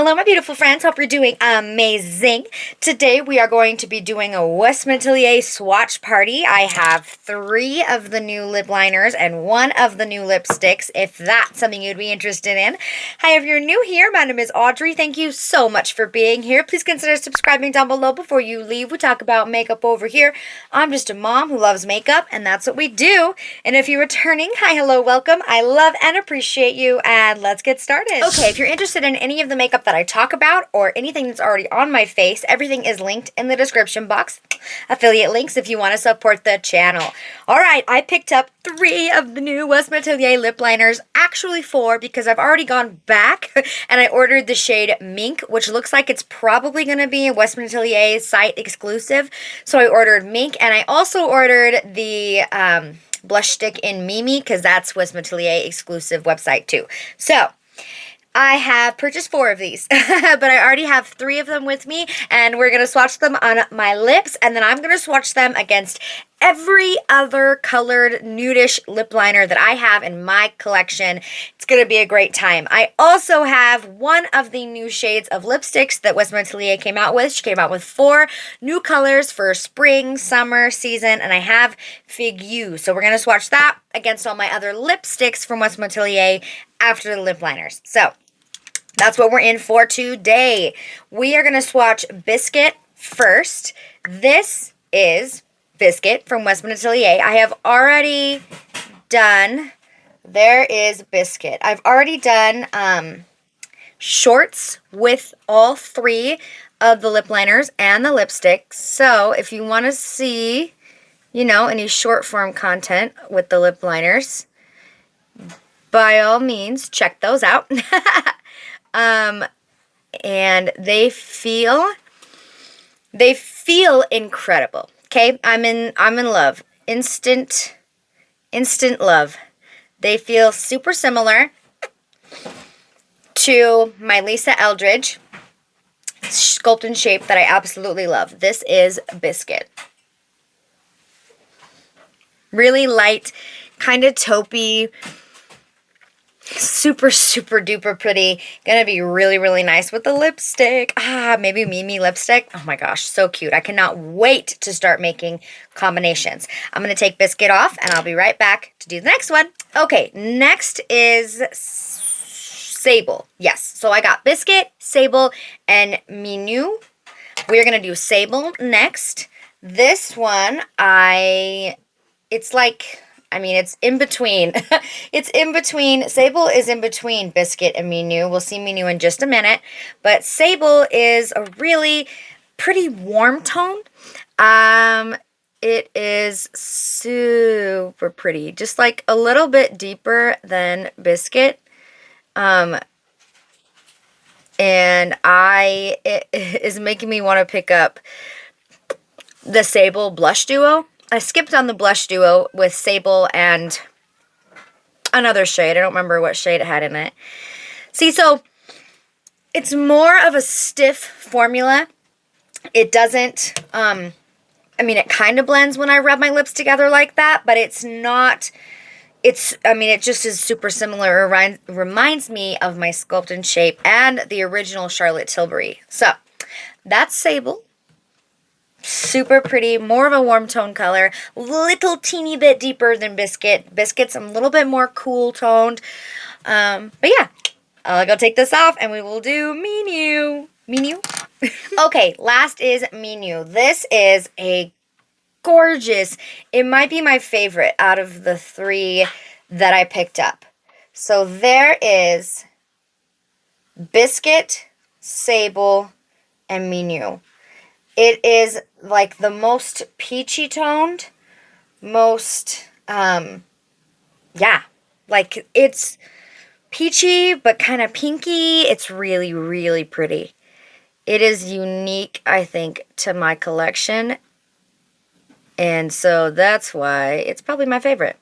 Hello, my beautiful friends. Hope you're doing amazing. Today we are going to be doing a Westman Atelier swatch party. I have 3 of the new lip liners and 1 of the new lipsticks, if that's something you'd be interested in. Hi, if you're new here, my name is Audrey. Thank you so much for being here. Please consider subscribing down below before you leave. We talk about makeup over here. I'm just a mom who loves makeup, and that's what we do. And if you're returning, hi, hello, welcome. I love and appreciate you, and let's get started. Okay, if you're interested in any of the makeup that I talk about or anything that's already on my face, everything is linked in the description box. Affiliate links if you want to support the channel. Alright, I picked up 3 of the new Westman Atelier lip liners, actually 4 because I've already gone back and I ordered the shade Mink, which looks like it's probably going to be a Westman Atelier site exclusive. So I ordered Mink, and I also ordered the blush stick in Mimi because that's Westman Atelier exclusive website too. So I have purchased 4 of these, but I already have 3 of them with me, and we're going to swatch them on my lips, and then I'm going to swatch them against every other colored nudish lip liner that I have in my collection. It's going to be a great time. I also have 1 of the new shades of lipsticks that Westman Atelier came out with. She came out with 4 new colors for spring, summer, season, and I have Figue. So we're going to swatch that against all my other lipsticks from Westman Atelier after the lip liners. So that's what we're in for today. We are going to swatch Biscuit first. This is Biscuit from Westman Atelier. I have already done, there is Biscuit. I've already done shorts with all 3 of the lip liners and the lipsticks. So if you want to see, you know, any short form content with the lip liners, by all means, check those out. And they feel incredible. Okay, I'm in love. Instant love. They feel super similar to my Lisa Eldridge Sculpt and Shape that I absolutely love. This is Biscuit. Really light, kind of taupey, super duper pretty. Gonna be really nice with the lipstick. Maybe Mimi lipstick. Oh my gosh, so cute. I cannot wait to start making combinations. I'm gonna take Biscuit off and I'll be right back to do the next one. Okay, next is Sable. Yes, so I got Biscuit, Sable, and Minou. We're gonna do Sable next. This one, it's like, I mean, it's in between. It's in between. Sable is in between Biscuit and Minou. We'll see Minou in just a minute. But Sable is a really pretty warm tone. It is super pretty. Just like a little bit deeper than Biscuit. And it is making me want to pick up the Sable blush duo. I skipped on the blush duo with Sable and another shade. I don't remember what shade it had in it. See, so it's more of a stiff formula. It doesn't, I mean, it kind of blends when I rub my lips together like that, but it's not, I mean, it just is super similar. It reminds me of my Sculpt and Shape and the original Charlotte Tilbury. So that's Sable. Super pretty, more of a warm tone color, little teeny bit deeper than Biscuit. Biscuit's a little bit more cool toned. But yeah, I'll go take this off and we will do Minou. Minou? Okay, last is Minou. This is a gorgeous, it might be my favorite out of the 3 that I picked up. So there is Biscuit, Sable, and Minou. It is like the most peachy toned, most, yeah, like it's peachy but kind of pinky. It's really pretty. It is unique, I think, to my collection, and so that's why it's probably my favorite.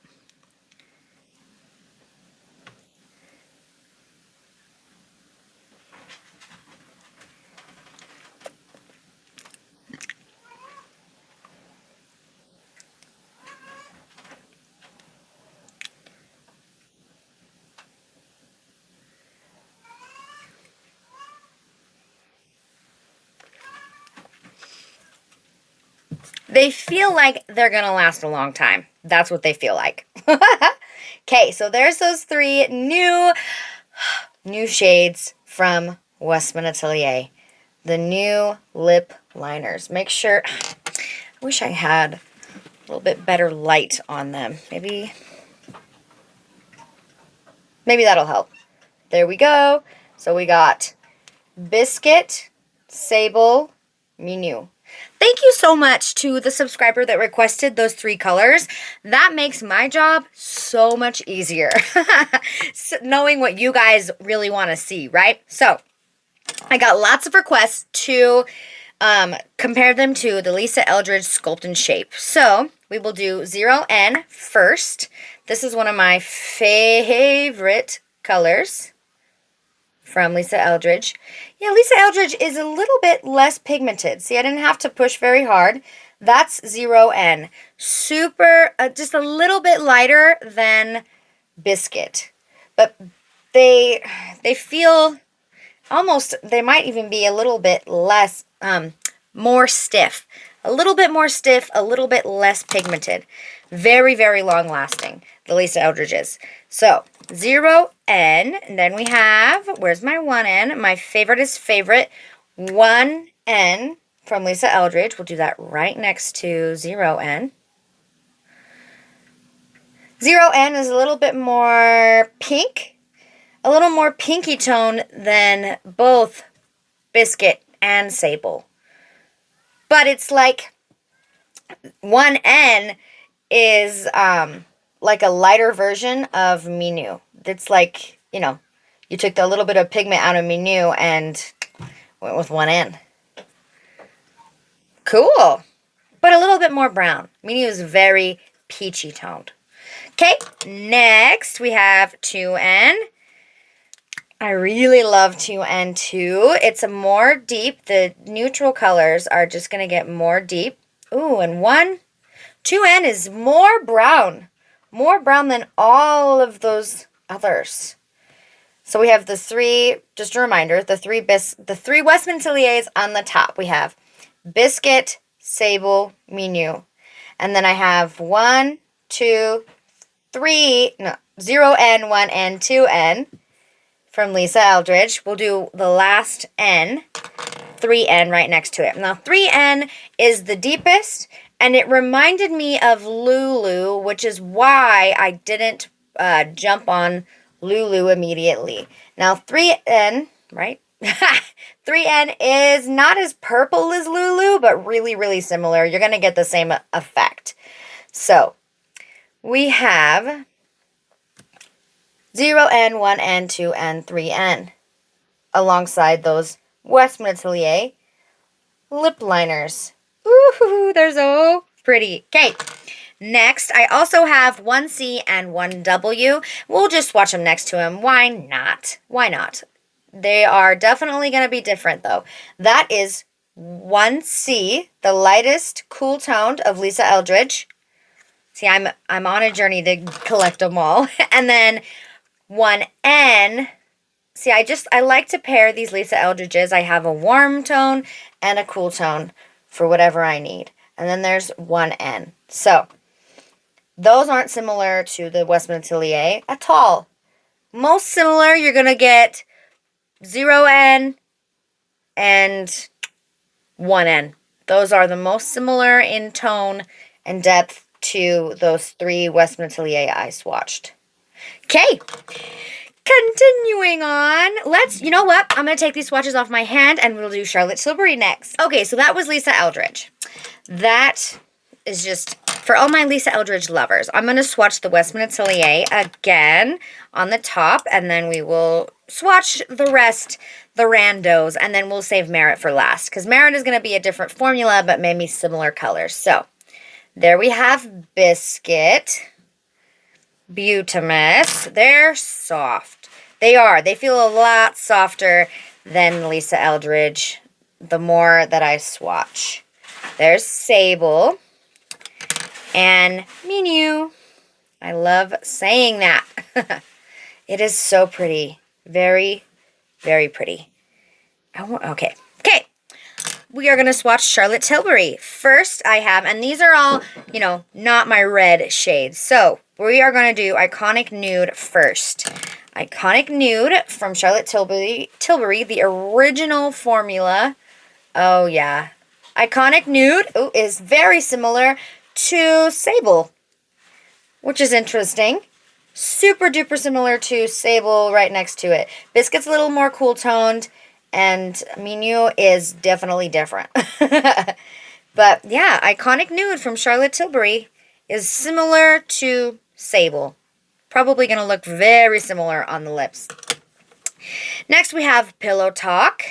They feel like they're going to last a long time. That's what they feel like. Okay, so there's those 3 new shades from Westman Atelier. The new lip liners. Make sure, I wish I had a little bit better light on them. Maybe that'll help. There we go. So we got Biscuit, Sable, Minou. Thank you so much to the subscriber that requested those 3 colors. That makes my job so much easier. Knowing what you guys really want to see, right? So, I got lots of requests to compare them to the Lisa Eldridge Sculpt and Shape. So, we will do 0N first. This is one of my favorite colors from Lisa Eldridge. Yeah, Lisa Eldridge is a little bit less pigmented. See, I didn't have to push very hard. That's 0N. Super, just a little bit lighter than Biscuit. But they feel almost, they might even be a little bit less, more stiff. A little bit more stiff, a little bit less pigmented. Very, very long lasting, the Lisa Eldridge is. So, 0N, and then we have, where's my 1N? My favorite is favorite, 1N from Lisa Eldridge. We'll do that right next to 0N. 0N is a little bit more pink, a little more pinky tone than both Biscuit and Sable. But it's like 1N is like a lighter version of Minou. It's like, you know, you took a little bit of pigment out of Minou and went with 1N. Cool. But a little bit more brown. Minou is very peachy toned. Okay, next we have 2N. I really love 2N too. It's a more deep. The neutral colors are just going to get more deep. Ooh, and 2N is more brown. More brown than all of those others. So we have the 3, just a reminder, the 3 Westman Ateliers on the top. We have Biscuit, Sable, Minou. And then I have 1, 2, 3, no, 0N, 1N, 2N. From Lisa Eldridge. We'll do the last N, 3N right next to it. Now, 3N is the deepest, and it reminded me of Lulu, which is why I didn't jump on Lulu immediately. Now, 3N, right? 3N is not as purple as Lulu, but really, really similar. You're going to get the same effect. So, we have 0N, 1N, 2N, 3N, alongside those Westman Atelier lip liners. Ooh, they're so pretty. Okay, next, I also have 1C and 1W. We'll just swatch them next to them. Why not? Why not? They are definitely going to be different, though. That is 1C, the lightest cool toned of Lisa Eldridge. See, I'm on a journey to collect them all. And then 1N, see, I like to pair these Lisa Eldridges. I have a warm tone and a cool tone for whatever I need. And then there's 1N. So, those aren't similar to the Westman Atelier at all. Most similar, you're going to get 0N and 1N. Those are the most similar in tone and depth to those 3 Westman Atelier I swatched. Okay, continuing on, you know what, I'm going to take these swatches off my hand and we'll do Charlotte Tilbury next. Okay, so that was Lisa Eldridge. That is just, for all my Lisa Eldridge lovers, I'm going to swatch the Westman Atelier again on the top, and then we will swatch the rest, the randos, and then we'll save Merit for last, because Merit is going to be a different formula, but maybe similar colors. So, there we have Biscuit. Beautimus. They're soft. They are. They feel a lot softer than Lisa Eldridge the more that I swatch. There's Sable and Minou. I love saying that. It is so pretty. Very, very pretty. Okay. we are going to swatch Charlotte Tilbury. First, I have, and these are all, you know, not my red shades. So, we are going to do Iconic Nude first. Iconic Nude from Charlotte Tilbury, the original formula. Oh, yeah. Iconic Nude is very similar to Sable, which is interesting. Super duper similar to Sable right next to it. Biscuit's a little more cool toned, and Minou is definitely different. But yeah, Iconic Nude from Charlotte Tilbury is similar to Sable. Probably going to look very similar on the lips. Next we have Pillow Talk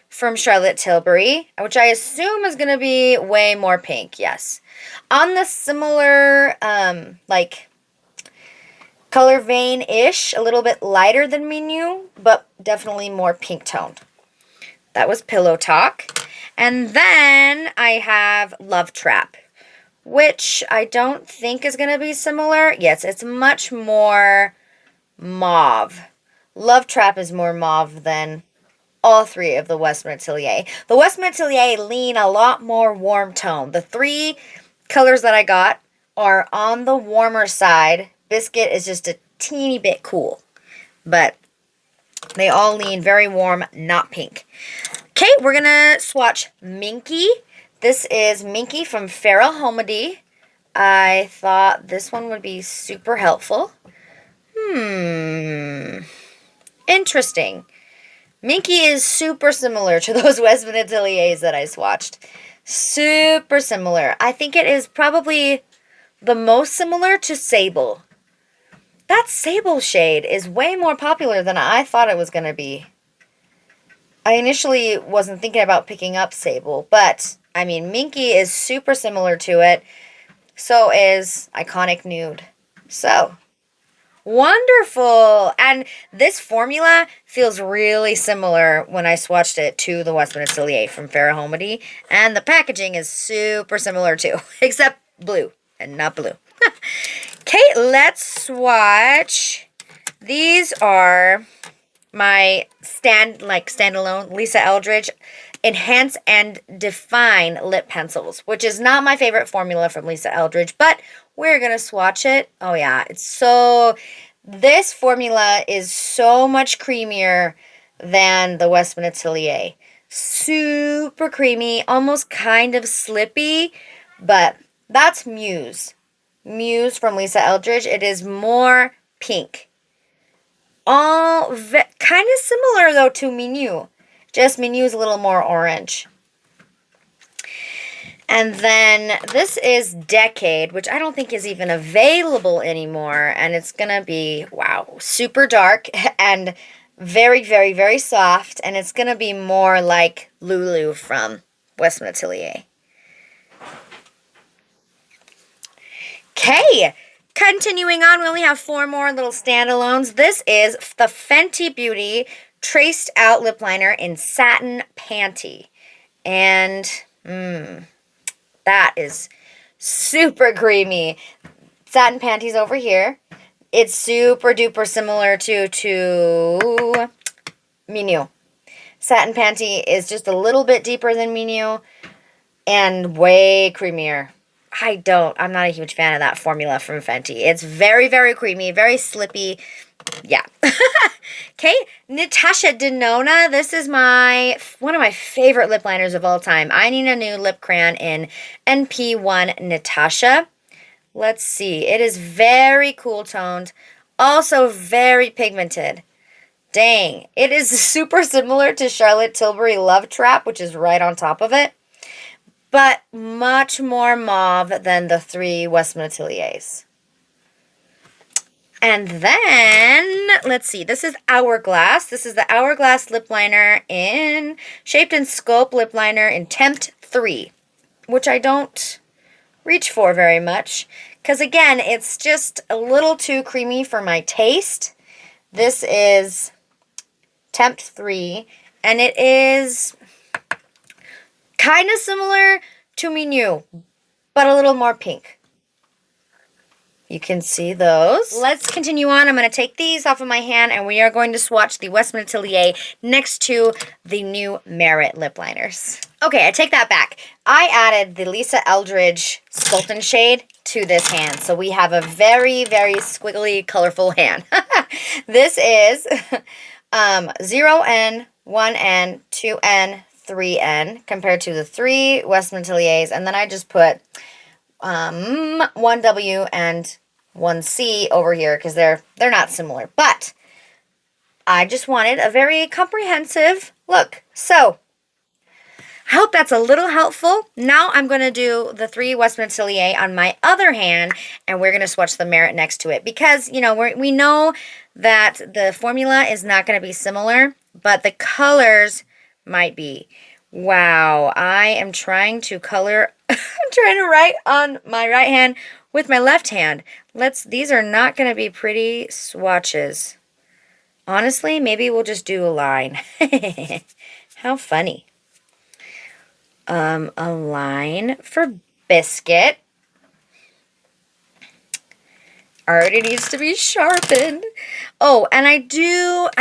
from Charlotte Tilbury, which I assume is going to be way more pink, yes. On the similar, like, color vein-ish, a little bit lighter than Minou, but definitely more pink toned. That was Pillow Talk. And then I have Love Trap, which I don't think is going to be similar. Yes, it's much more mauve. Love Trap is more mauve than all three of the Westman Atelier. The Westman Atelier lean a lot more warm tone. The three colors that I got are on the warmer side. Biscuit is just a teeny bit cool, but they all lean very warm, not pink. Okay, we're going to swatch Minky. This is Minky from Farrah Homedy. I thought this one would be super helpful. Interesting. Minky is super similar to those Westman Ateliers that I swatched. Super similar. I think it is probably the most similar to Sable. That Sable shade is way more popular than I thought it was going to be. I initially wasn't thinking about picking up Sable, but, I mean, Minky is super similar to it. So is Iconic Nude. So, wonderful! And this formula feels really similar when I swatched it to the Westman Atelier from Farrah Homedy. And the packaging is super similar too, except blue and not blue. Okay, let's swatch. These are my standalone Lisa Eldridge Enhance and Define lip pencils, which is not my favorite formula from Lisa Eldridge, but we're going to swatch it. Oh yeah, this formula is so much creamier than the Westman Atelier. Super creamy, almost kind of slippy, but that's Muse. Muse from Lisa Eldridge. It is more pink. All kind of similar, though, to Minou. Just Minou is a little more orange. And then this is Decade, which I don't think is even available anymore. And it's going to be, wow, super dark and very, very, very soft. And it's going to be more like Lulu from Westman Atelier. Okay, continuing on, we only have 4 more little standalones. This is the Fenty Beauty Traced Out Lip Liner in Satin Panty. And, that is super creamy. Satin Panty's over here. It's super duper similar to Minou. Satin Panty is just a little bit deeper than Minou and way creamier. I'm not a huge fan of that formula from Fenty. It's very, very creamy, very slippy. Yeah. Okay, Natasha Denona. This is one of my favorite lip liners of all time. I need a new lip crayon in NP1 Natasha. Let's see. It is very cool toned. Also very pigmented. Dang. It is super similar to Charlotte Tilbury Love Trap, which is right on top of it, but much more mauve than the 3 Westman Ateliers. And then, let's see, this is Hourglass. This is the Hourglass lip liner in Shaped and Sculpt lip liner in Tempt 3, which I don't reach for very much, because again, it's just a little too creamy for my taste. This is Tempt 3, and it is kind of similar to Minou, but a little more pink. You can see those. Let's continue on. I'm going to take these off of my hand, and we are going to swatch the Westman Atelier next to the new Merit lip liners. Okay, I take that back. I added the Lisa Eldridge Sultan shade to this hand, so we have a very, very squiggly, colorful hand. This is 0N, 1N, 2N, 3N, compared to the 3 Westman Ateliers, and then I just put 1W and 1C over here because they're not similar. But I just wanted a very comprehensive look. So I hope that's a little helpful. Now I'm going to do the 3 Westman Atelier on my other hand, and we're going to swatch the Merit next to it because, you know, we know that the formula is not going to be similar, but the colors might be. Wow, I am trying to color, I'm trying to write on my right hand with my left hand. These are not going to be pretty swatches. Honestly, maybe we'll just do a line. How funny. A line for Biscuit. Already needs to be sharpened. Oh, and I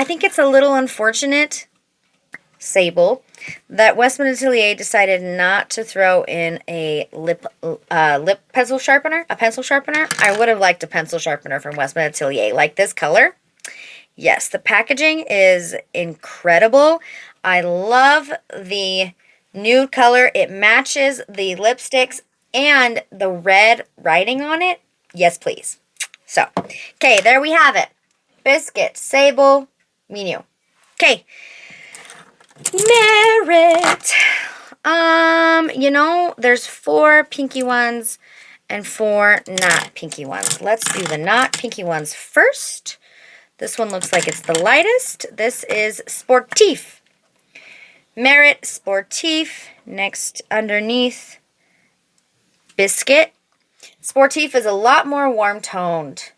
think it's a little unfortunate, Sable, that Westman Atelier decided not to throw in a lip pencil sharpener, I would have liked a pencil sharpener from Westman Atelier, like this color. Yes, the packaging is incredible. I love the nude color. It matches the lipsticks and the red writing on it. Yes, please. So, okay, there we have it. Biscuit, Sable, Minou. Okay. Merit. You know, there's 4 pinky ones and 4 not pinky ones. Let's do the not pinky ones first. This one looks like it's the lightest. This is Sportif. Merit Sportif. Next, underneath, Biscuit. Sportif is a lot more warm-toned.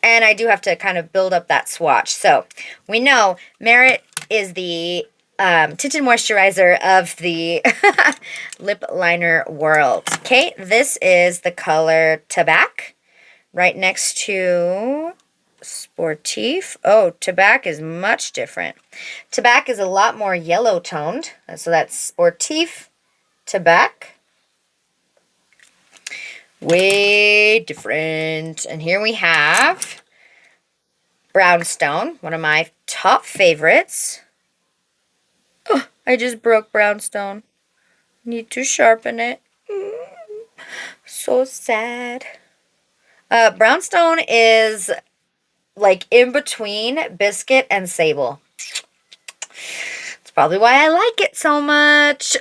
And I do have to kind of build up that swatch. So we know Merit is the tinted moisturizer of the lip liner world. Okay, this is the color Tabac, right next to Sportif. Oh, Tabac is much different. Tabac is a lot more yellow toned. So that's Sportif, Tabac. Way different. And here we have Brownstone, one of my top favorites. Oh, I just broke Brownstone. Need to sharpen it. So sad. Brownstone is like in between Biscuit and Sable. It's probably why I like it so much.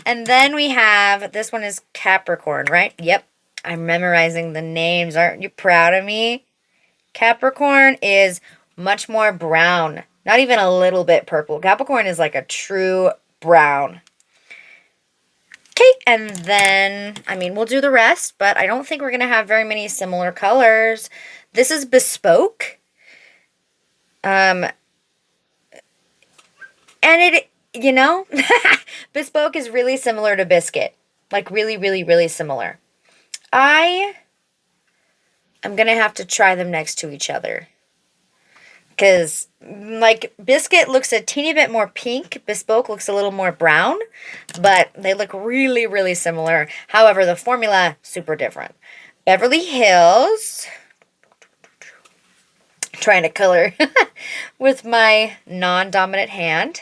And then we have, this one is Capricorn, right? Yep. I'm memorizing the names. Aren't you proud of me? Capricorn is much more brown. Not even a little bit purple. Capricorn is like a true brown. Okay, and then, I mean, we'll do the rest, but I don't think we're going to have very many similar colors. This is Bespoke. And it, you know, Bespoke is really similar to Biscuit. Like really, really, really similar. I'm going to have to try them next to each other. Because, like, Biscuit looks a teeny bit more pink. Bespoke looks a little more brown. But they look really, really similar. However, the formula, super different. Beverly Hills. Trying to color with my non-dominant hand.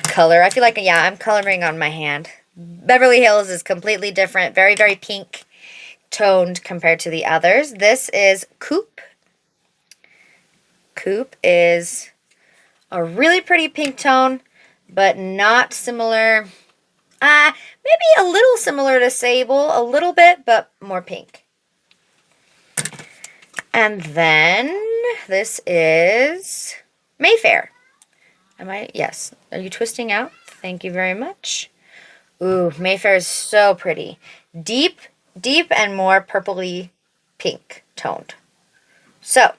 Color. I feel like, yeah, I'm coloring on my hand. Beverly Hills is completely different. Very, very pink toned compared to the others. This is Coupe. Coupe is a really pretty pink tone, but not similar. Maybe a little similar to Sable, a little bit, but more pink. And then this is Mayfair. Yes. Are you twisting out? Thank you very much. Ooh, Mayfair is so pretty. Deep and more purpley pink toned. So,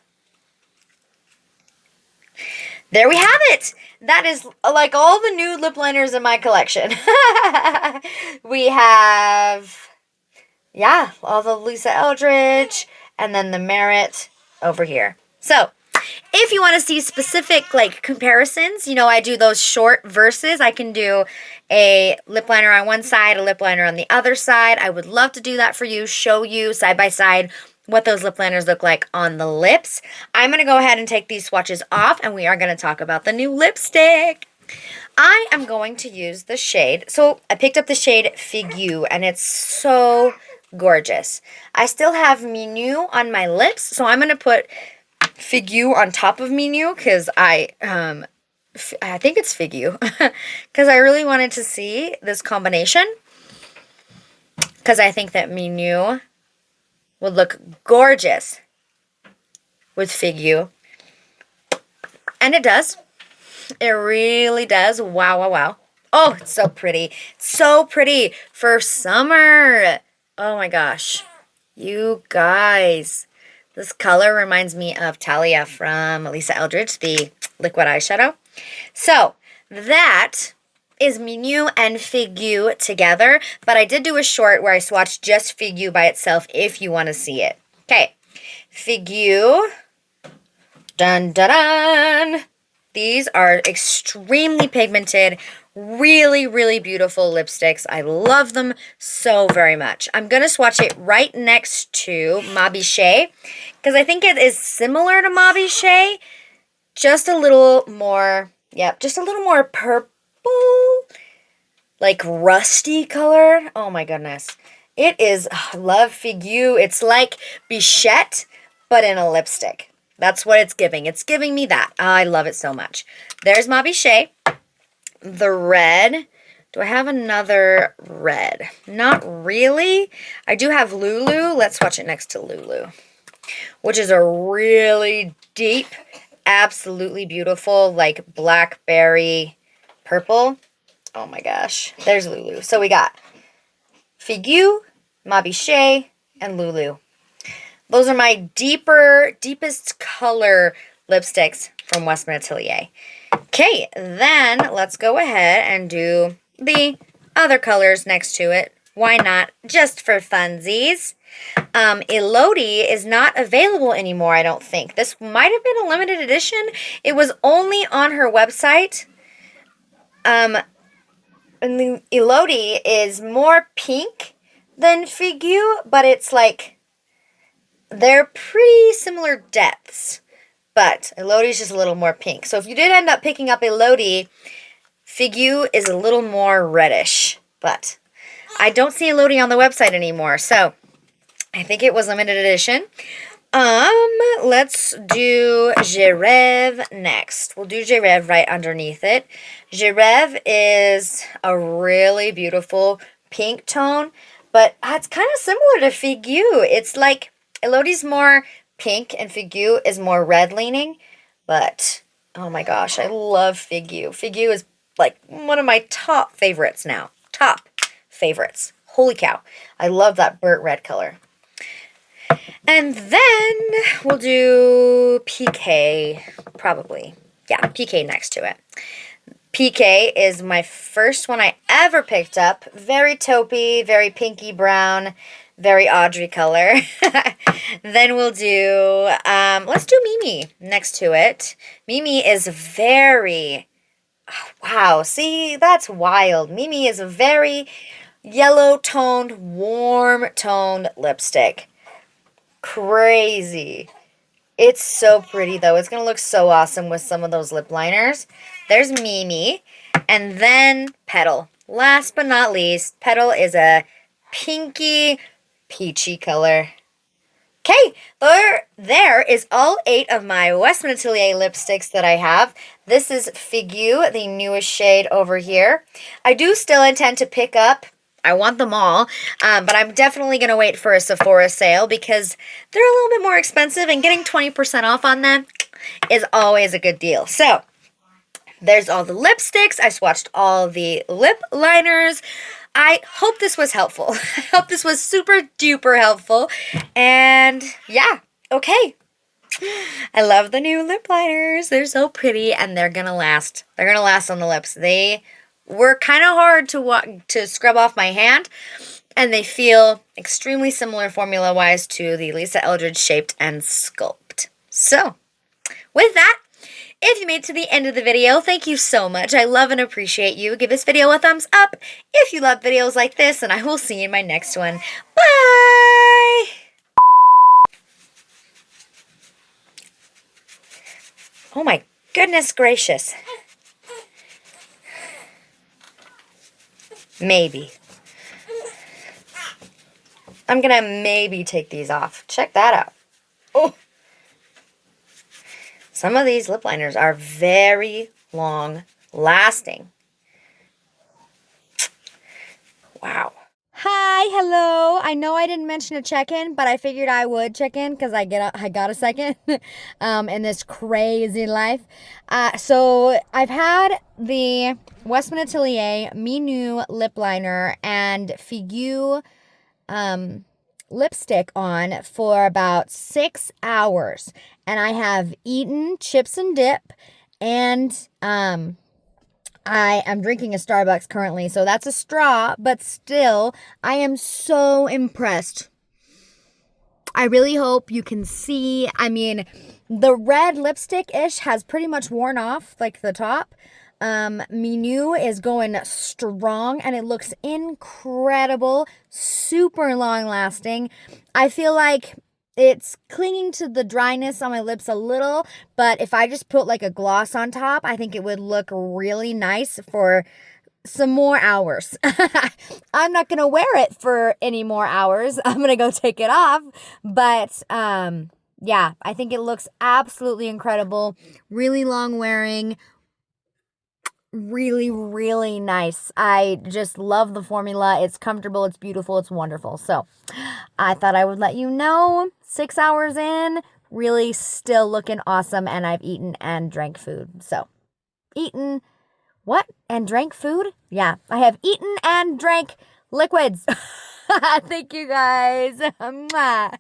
there we have it. That is like all the nude lip liners in my collection. We have yeah, all the Lisa Eldridge, and then the Merit over here. So, if you want to see specific like comparisons, you know, I do those short verses. I can do a lip liner on one side, a lip liner on the other side. I would love to do that for you, show you side by side what those lip liners look like on the lips. I'm going to go ahead and take these swatches off, and we are going to talk about the new lipstick. I am going to use the shade. So I picked up the shade Figue, and it's so gorgeous. I still have Minou on my lips, so I'm going to put Figue on top of Minou because I think it's Figue because I really wanted to see this combination because I think that Minou would look gorgeous with Figue, and it does. It really does. Wow, wow, wow. Oh, it's so pretty. So pretty for summer. Oh my gosh. You guys. This color reminds me of Talia from Lisa Eldridge, the liquid eyeshadow. So that is Minou and Figue together, but I did do a short where I swatched just Figue by itself if you want to see it. Okay, Figue. Dun, dun, dun. These are extremely pigmented, really, really beautiful lipsticks. I love them so very much. I'm going to swatch it right next to a-mae-zing because I think it is similar to a-mae-zing, just a little more, yep, just a little more purple, like rusty color. Oh my goodness. It is, I love Figue. It's like Bichette, but in a lipstick. That's what it's giving. It's giving me that. I love it so much. There's a-mae-zing. The red. Do I have another red? Not really. I do have Lulu. Let's swatch it next to Lulu, which is a really deep, absolutely beautiful, like blackberry purple. Oh my gosh. There's Lulu. So we got Figue, a-mae-zing, and Lulu. Those are my deepest color lipsticks from Westman Atelier. Okay, then let's go ahead and do the other colors next to it. Why not? Just for funsies. Elodie is not available anymore, I don't think. This might have been a limited edition. It was only on her website. And the Elodie is more pink than Figue, but it's like they're pretty similar depths, but Elodie's just a little more pink. So if you did end up picking up Elodie, Figue is a little more reddish, but I don't see Elodie on the website anymore, so I think it was limited edition. Let's do Gerève next. We'll do Gerève right underneath it. Gerève is a really beautiful pink tone, but it's kind of similar to Figue. It's like Elodie's more pink and Figue is more red leaning, but oh my gosh, I love Figue. Figue is like one of my top favorites now. Top favorites. Holy cow. I love that burnt red color. And then we'll do PK, probably. Yeah, PK next to it. PK is my first one I ever picked up. Very taupey, very pinky brown, very Audrey color. Then we'll do, let's do Mimi next to it. Mimi is very, wow, see, that's wild. Mimi is a very yellow-toned, warm-toned lipstick. Crazy. It's so pretty, though. It's going to look so awesome with some of those lip liners. There's Mimi. And then Petal. Last but not least, Petal is a pinky, peachy color. Okay, there is all 8 of my Westman Atelier lipsticks that I have. This is Figue, the newest shade over here. I do still intend to pick up, I want them all, but I'm definitely going to wait for a Sephora sale because they're a little bit more expensive, and getting 20% off on them is always a good deal. So, there's all the lipsticks. I swatched all the lip liners. I hope this was helpful. I hope this was super duper helpful. And yeah, okay. I love the new lip liners. They're so pretty and they're going to last. They're going to last on the lips. They were kind of hard to scrub off my hand. And they feel extremely similar formula-wise to the Lisa Eldridge Shaped and Sculpt. So, with that, if you made it to the end of the video, thank you so much. I love and appreciate you. Give this video a thumbs up if you love videos like this, and I will see you in my next one. Bye! Oh my goodness gracious. Maybe. I'm gonna maybe take these off. Check that out. Oh! Some of these lip liners are very long lasting. Wow. Hi, hello. I know I didn't mention a check-in, but I figured I would check in because I got a second in this crazy life. So I've had the Westman Atelier Minou lip liner and Figue lipstick on for about 6 hours, and I have eaten chips and dip, and I am drinking a Starbucks currently, so that's a straw, but still, I am so impressed. I really hope you can see. I mean, the red lipstick-ish has pretty much worn off, like the top. Minou is going strong, and it looks incredible, super long lasting. I feel like it's clinging to the dryness on my lips a little, but if I just put like a gloss on top, I think it would look really nice for some more hours. I'm not going to wear it for any more hours. I'm going to go take it off, but yeah, I think it looks absolutely incredible. Really long wearing. Really, really nice. I just love the formula. It's comfortable, it's beautiful, it's wonderful. So I thought I would let you know. 6 hours in, really still looking awesome, and I've eaten and drank food. So eaten what? And drank food? Yeah, I have eaten and drank liquids. Thank you guys. Mwah.